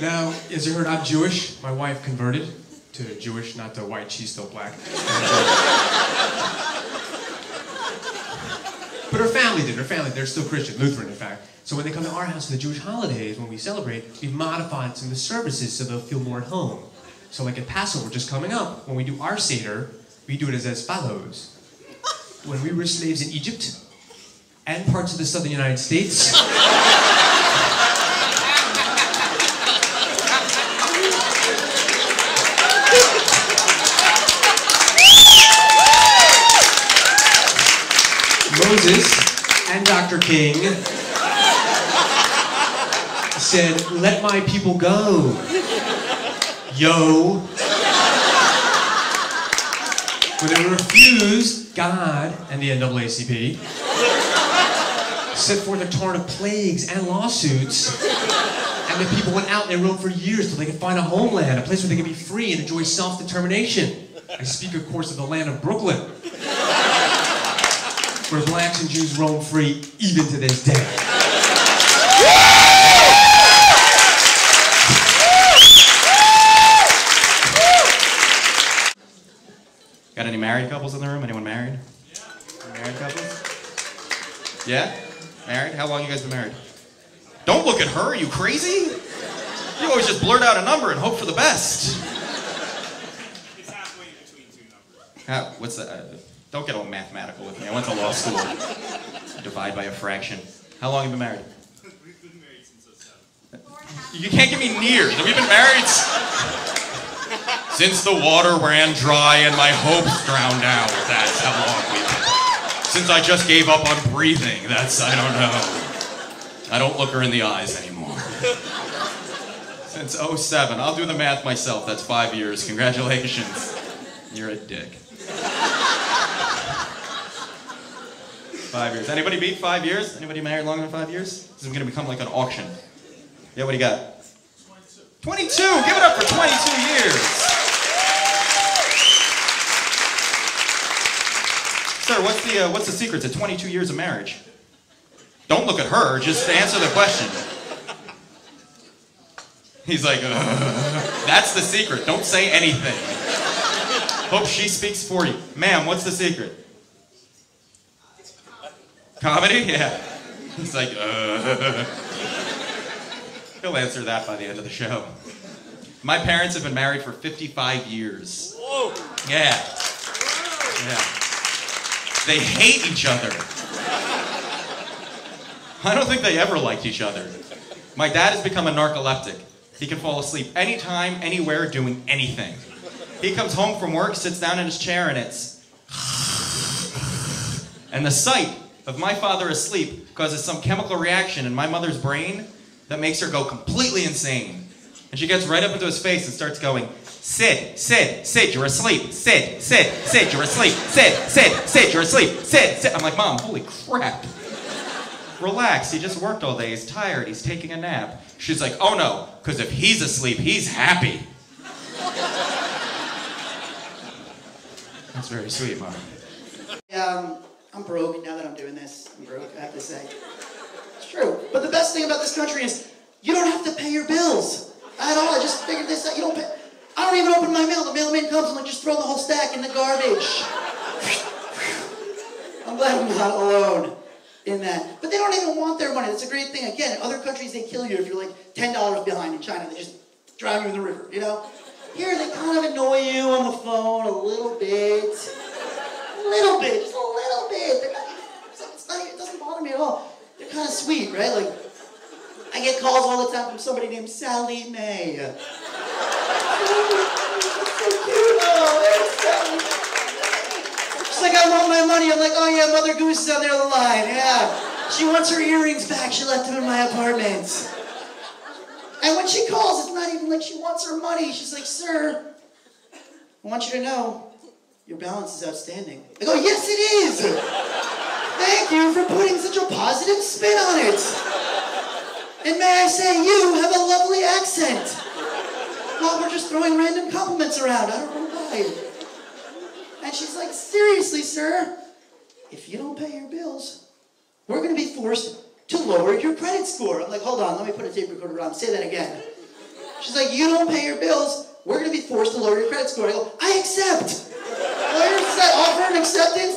Now, as you heard, I'm Jewish. My wife converted to Jewish, not to white. She's still black. But her family did. Her family, they're still Christian, Lutheran, in fact. So when they come to our house for the Jewish holidays, when we celebrate, we've modified some of the services so they'll feel more at home. So like at Passover, just coming up, when we do our Seder, we do it as follows. When we were slaves in Egypt and parts of the southern United States, Moses and Dr. King said, "Let my people go." Yo. When they were refused, God and the NAACP set forth a torrent of plagues and lawsuits, and the people went out and they roamed for years till they could find a homeland, a place where they could be free and enjoy self-determination. I speak, of course, of the land of Brooklyn, where blacks and Jews roam free even to this day. Got any married couples in the room? Anyone married? Yeah. Married couples? Yeah? Married? How long you guys been married? Don't look at her, are you crazy? You always just blurt out a number and hope for the best. It's halfway between two numbers. What's that? Don't get all mathematical with me. I went to law school. Divide by a fraction. How long have you been married? We've been married since 2007. You can't give me years. We've been married since the water ran dry and my hopes drowned out. That's how long we've been. Since I just gave up on breathing. I don't know. I don't look her in the eyes anymore. Since 2007. I'll do the math myself. That's 5 years. Congratulations. You're a dick. 5 years. Anybody beat 5 years? Anybody married longer than 5 years? This is going to become like an auction. Yeah, what do you got? 22. 22! Give it up for 22 years! Sir, what's the secret to 22 years of marriage? Don't look at her, just answer the question. He's like, that's the secret. Don't say anything. Hope she speaks for you. Ma'am, what's the secret? Comedy? Yeah. He's like, He'll answer that by the end of the show. My parents have been married for 55 years. Whoa! Yeah. Yeah. They hate each other. I don't think they ever liked each other. My dad has become a narcoleptic. He can fall asleep anytime, anywhere, doing anything. He comes home from work, sits down in his chair, and it's... And the sight of my father asleep causes some chemical reaction in my mother's brain that makes her go completely insane. And she gets right up into his face and starts going, Sid, Sid, Sid, you're asleep. Sid, Sid, Sid, you're asleep. Sid, Sid, Sid, you're asleep. Sid, Sid. I'm like, Mom, holy crap. Relax, he just worked all day. He's tired. He's taking a nap. She's like, oh no, because if he's asleep, he's happy. That's very sweet, Mom. I'm broke now that I'm doing this. I'm broke, I have to say. It's true. But the best thing about this country is you don't have to pay your bills at all. I just figured this out. You don't pay. I don't even open my mail. The mailman comes and like just throw the whole stack in the garbage. I'm glad I'm not alone in that. But they don't even want their money. That's a great thing. Again, in other countries, they kill you if you're like $10 behind in China. They just drown you in the river, you know? Here, they kind of annoy you on the phone a little bit. A little bit, just a little bit. It doesn't bother me at all. They're kind of sweet, right? Like, I get calls all the time from somebody named Sally Mae. That's so cute. Oh, there's Sally Mae. She's like, I want my money. I'm like, oh yeah, Mother Goose is on the other line. Yeah. She wants her earrings back. She left them in my apartment. And when she calls, it's not even like she wants her money. She's like, sir, I want you to know your balance is outstanding. I go, yes it is. Thank you for putting such a positive spin on it. And may I say, you have a lovely accent. Well, we're just throwing random compliments around. I don't know why. And she's like, seriously, sir, if you don't pay your bills, we're going to be forced to lower your credit score. I'm like, hold on, let me put a tape recorder on. Say that again. She's like, you don't pay your bills, we're going to be forced to lower your credit score. I go, I accept. Lawyer said offer and acceptance.